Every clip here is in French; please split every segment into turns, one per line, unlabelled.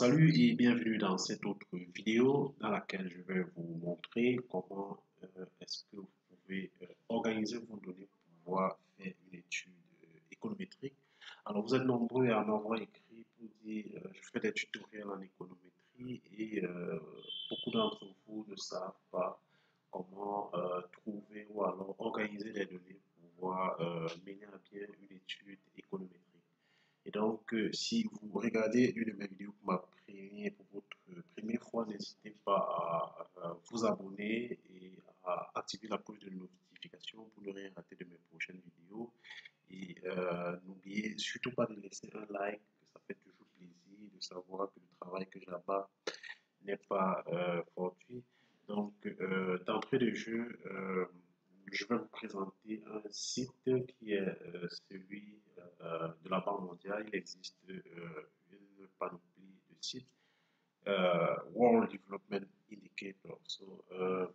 Salut et bienvenue dans cette autre vidéo dans laquelle je vais vous montrer comment est-ce que vous pouvez organiser vos données pour pouvoir faire une étude économétrique. Alors vous êtes nombreux à m'avoir écrit pour dire je fais des tutoriels en économétrie et beaucoup d'entre vous ne savent pas comment trouver ou alors organiser les données pour pouvoir mener à bien une étude économétrique. Et donc, si vous regardez une de mes vidéos pour votre première fois, n'hésitez pas à vous abonner et à activer la cloche de notification pour ne rien rater de mes prochaines vidéos. Et n'oubliez surtout pas de laisser un like, ça fait toujours plaisir de savoir que le travail que j'abats n'est pas fortuit. Donc, d'entrée de jeu, je vais vous présenter un site qui est celui de la Banque mondiale. Il existe une panoplie de sites. World Development Indicator.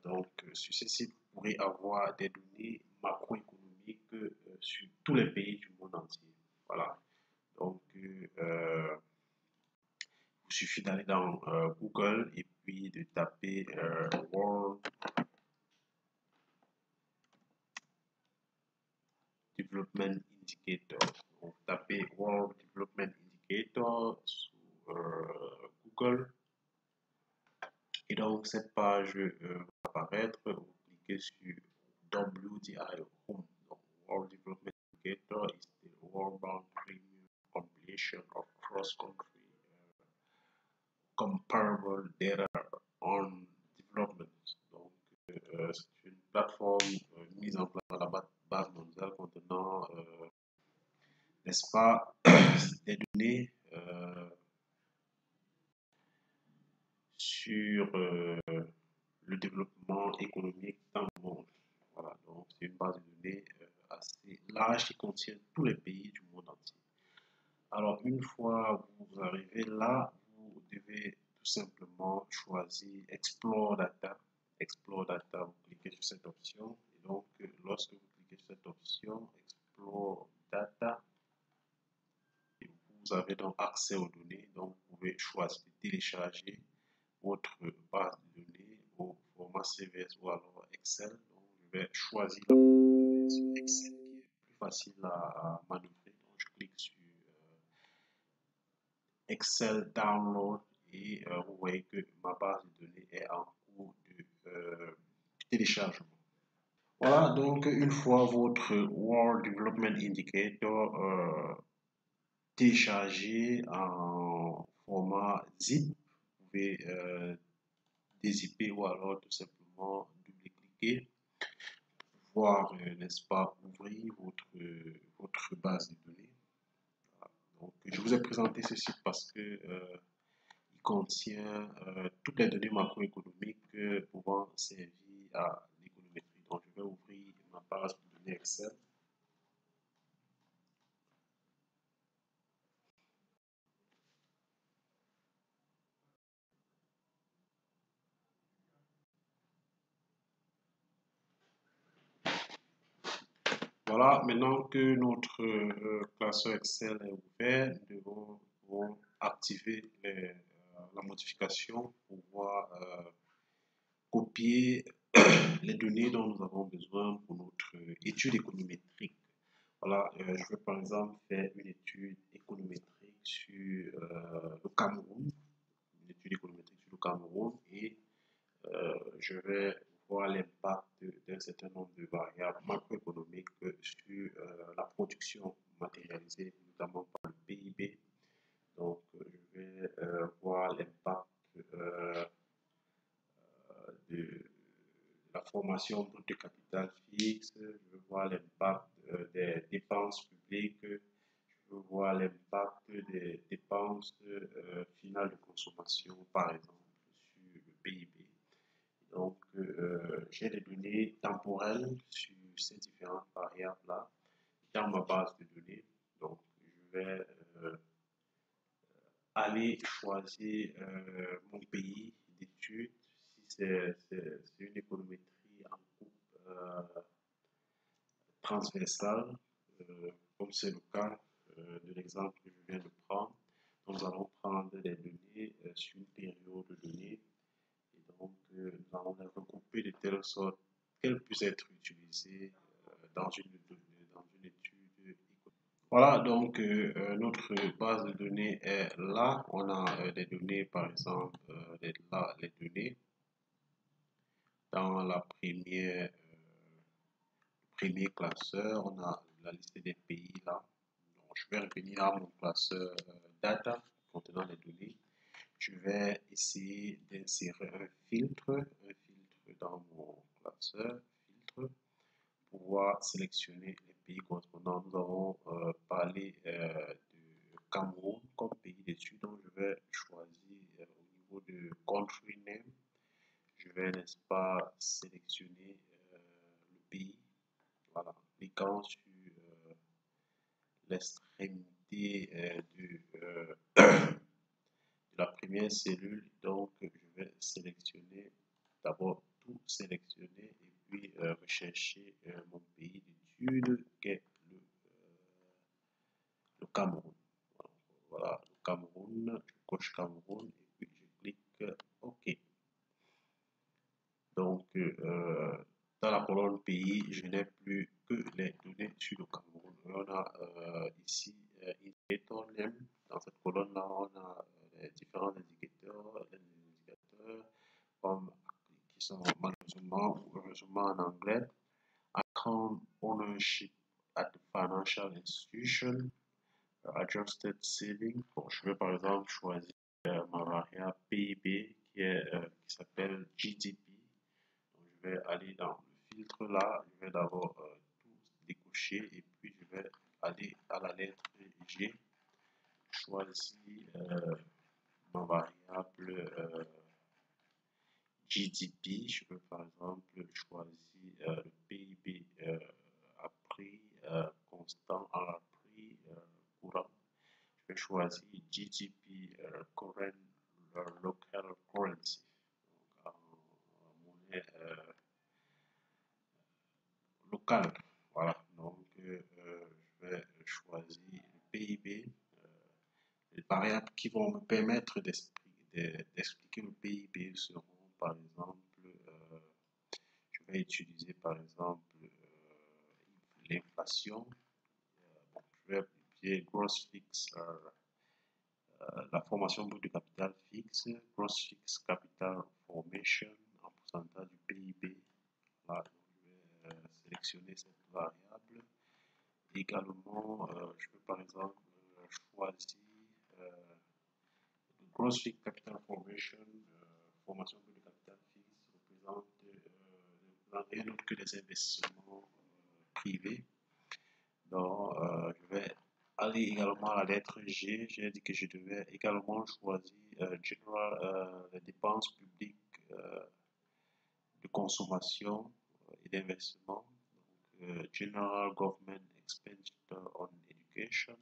Donc, sur ce site, vous pourrez avoir des données macroéconomiques sur tous les pays du monde entier. Voilà. Donc, il vous suffit d'aller dans Google et puis de taper World Development Indicator. Donc, tapez World Development Indicator sur Google. Et donc, cette page va apparaître. Vous cliquez sur WDI Home. Donc, World Development Indicator is the World Bank Premium Compilation of Cross-Country Comparable Data on Development. Donc, c'est une plateforme mise en place par la base mondiale contenant, n'est-ce pas, des données sur le développement économique dans le monde. Voilà, donc c'est une base de données assez large qui contient tous les pays du monde entier. Alors, une fois vous arrivez là, vous devez tout simplement choisir Explore Data. Explore Data, vous cliquez sur cette option. Et donc, lorsque vous cliquez sur cette option, Explore Data, vous avez donc accès aux données. Donc, vous pouvez choisir de télécharger votre base de données au format CVS ou alors Excel. Donc, je vais choisir sur Excel qui est plus facile à manœuvrer. Donc, je clique sur Excel Download et vous voyez que ma base de données est en cours de téléchargement. Voilà, donc une fois votre World Development Indicator téléchargé en format zip, vous pouvez dézipper ou alors tout simplement double-cliquer pour pouvoir, n'est-ce pas, ouvrir votre base de données. Voilà. Donc, je vous ai présenté ce site parce que il contient toutes les données macroéconomiques pouvant servir à l'économétrie. Donc, je vais ouvrir ma base de données Excel. Voilà, maintenant que notre classeur Excel est ouvert, nous devons activer la modification pour pouvoir copier les données dont nous avons besoin pour notre étude économétrique. Voilà, je vais par exemple faire une étude économétrique sur le Cameroun, une étude économétrique sur le Cameroun et je vais voir l'impact d'un certain nombre de variables macroéconomiques sur la production matérialisée, notamment par le PIB. Donc, je vais voir l'impact de la formation brute de capital fixe, je veux voir l'impact des dépenses publiques, je veux voir l'impact des dépenses finales de consommation, par exemple, sur le PIB. Donc, j'ai des données temporelles sur ces différentes variables-là dans ma base de données. Donc, je vais aller choisir mon pays d'études. Si c'est une économétrie en coupe transversale, comme c'est le cas de l'exemple que je viens de prendre. Donc, nous allons prendre des données sur une période donnée. Et donc, nous allons les regrouper de telle sorte qu'elles puissent être utilisées dans une étude économique. Voilà, donc notre base de données est là. On a des données, par exemple, les données dans la premier classeur. On a la liste des pays là. Donc, je vais revenir à mon classeur data contenant les données. Je vais essayer d'insérer un filtre dans mon classeur filtre pour pouvoir sélectionner les pays correspondants. Nous avons parlé de Cameroun comme pays d'études, donc je vais choisir au niveau de country name, je vais, n'est-ce pas, sélectionner le pays, voilà, en cliquant sur l'extrémité de la première cellule. Donc je vais sélectionner, d'abord tout sélectionner et puis rechercher mon pays d'étude qui est le Cameroun. Voilà, le Cameroun, je coche Cameroun et puis je clique OK. Donc dans la colonne pays, je n'ai plus que les données sur le Cameroun. On a ici indicator name. Dans cette colonne-là, on a les différents indicateurs, comme, qui sont malheureusement ou heureusement en anglais. Account ownership at the financial institution, adjusted ceiling. Bon, je vais par exemple choisir ma variable PIB qui s'appelle GDP. Donc, je vais aller dans le filtre là, je vais d'abord tout décocher et puis je vais aller à la lettre G, choisir ma variable GDP. Je peux par exemple choisir le PIB à prix constant à prix courant. Je vais choisir GDP current local currency, donc en monnaie locale. Voilà, donc je vais choisir le PIB. Les variables qui vont me permettre d'expliquer le PIB seront par exemple, je vais utiliser par exemple l'inflation. Bon, je vais appliquer gross fix, la formation brute de capital fixe, gross fix capital formation en pourcentage du PIB. Voilà, donc je vais sélectionner cette variable. Également, je peux par exemple choisir gross fixed capital formation, formation de capital fixe représente rien d'autre que des investissements privés. Donc, je vais aller également à la lettre G. J'ai dit que je devais également choisir les dépenses publiques de consommation et d'investissement. General Government Expenditure on Education.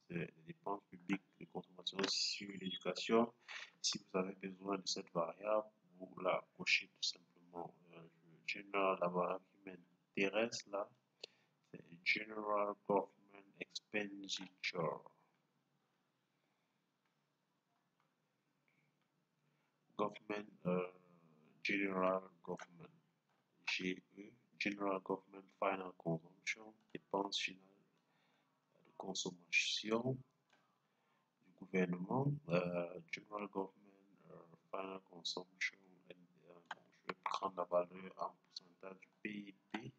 C'est les dépenses publiques de consommation sur l'éducation. Si vous avez besoin de cette variable, vous la cochez tout simplement. General, la variable qui m'intéresse là, c'est General Government Expenditure. Government, General Government, GE, General Government Final Consumption, dépenses finales de consommation du gouvernement, General Government Final Consumption, je vais prendre la valeur en pourcentage du PIB.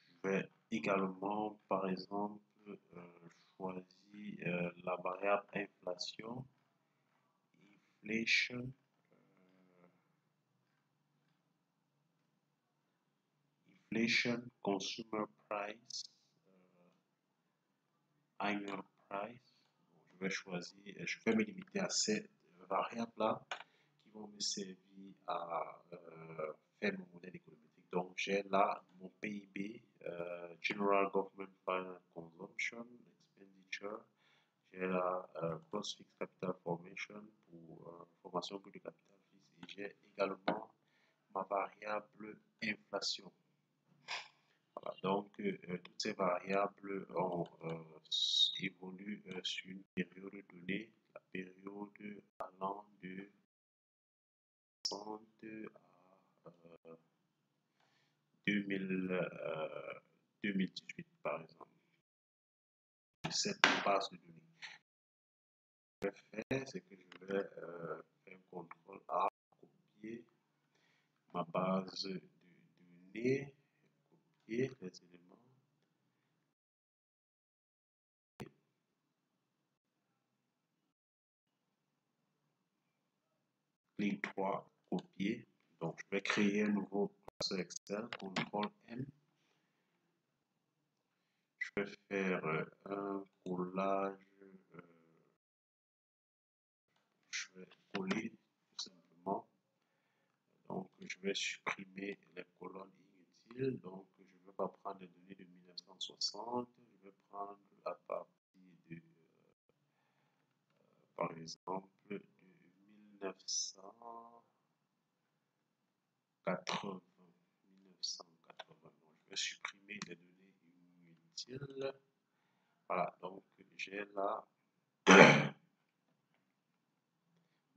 Je vais également, par exemple, choisir la variable inflation, inflation, consumer price, annual price. Je vais choisir, je vais me limiter à ces variables-là qui vont me servir à faire mon modèle économique. Donc, j'ai là mon PIB, General Government Final Consumption, Expenditure. J'ai là Gross Fixed Capital Formation pour formation brute de capital fixe. Et j'ai également ma variable inflation. Voilà, donc, toutes ces variables évoluent sur une période donnée, la période allant de 60 à 2018, par exemple. Cette base de données. Ce que je vais faire, c'est que je vais faire un contrôle A, copier ma base de données, copier les éléments. Clic droit, copier. Donc, je vais créer un nouveau classeur Excel, CTRL M. Je vais faire un collage. Je vais coller tout simplement. Donc, je vais supprimer les colonnes inutiles. Donc, je ne vais pas prendre les données de 1960. Je vais prendre la partie de, par exemple, de 1980. 1980. Donc, je vais supprimer les données inutiles. Voilà, donc j'ai là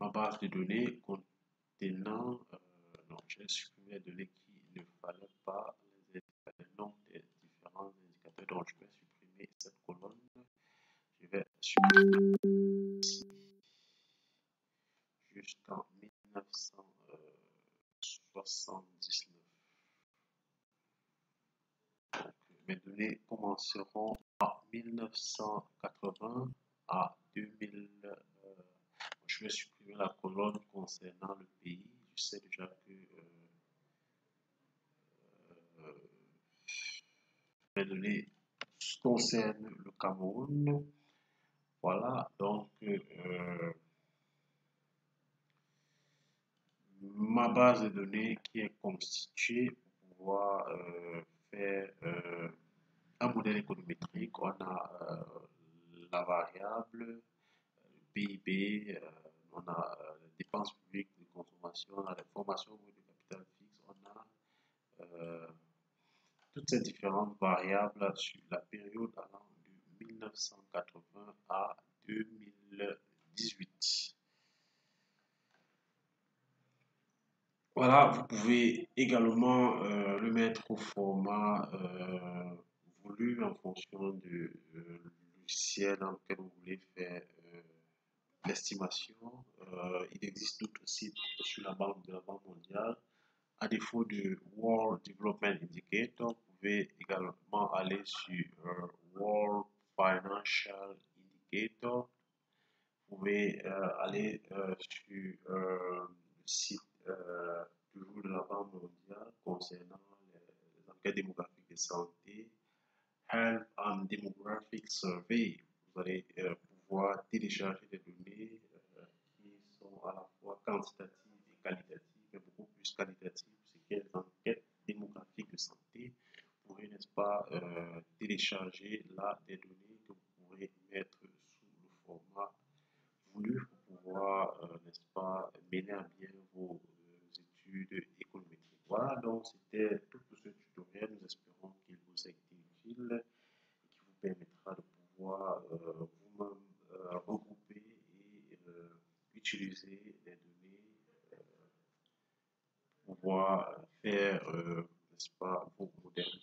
ma base de données contenant, non, j'ai supprimé les données qui ne fallait pas, les noms des différents indicateurs. Donc, je vais supprimer cette colonne. Je vais supprimer jusqu'en 1979. Donc, mes données commenceront en 1980 à 2000. Je vais supprimer la colonne concernant le pays. Je sais déjà que mes données concernent le Cameroun. Voilà, donc ma base de données qui est constituée pour pouvoir faire un modèle économétrique. On a la variable, le PIB, on a les dépenses publiques de consommation, on a les formations de capital fixe, on a toutes ces différentes variables sur la période allant de 1980 à 2018. Voilà, vous pouvez également le mettre au format voulu en fonction du logiciel dans lequel vous voulez faire l'estimation. Il existe d'autres sites sur de la Banque mondiale. À défaut de World Development Indicator, vous pouvez également aller sur World Financial Indicator. Vous pouvez aller sur le site toujours de la Banque mondiale concernant les enquêtes démographiques de santé, Health and Demographic Survey. Vous allez pouvoir télécharger des données qui sont à la fois quantitatives et qualitatives, mais beaucoup plus qualitatives, ce qui est les enquêtes démographiques de santé. Vous pourrez, n'est-ce pas, télécharger là des données que vous pourrez mettre sous le format voulu pour pouvoir, n'est-ce pas, mener à bien vos études économétriques. Voilà, donc c'était tout pour ce tutoriel. Nous espérons qu'il vous a été utile et qui vous permettra de pouvoir vous-même regrouper et utiliser les données pour pouvoir faire, n'est-ce pas, vos modèles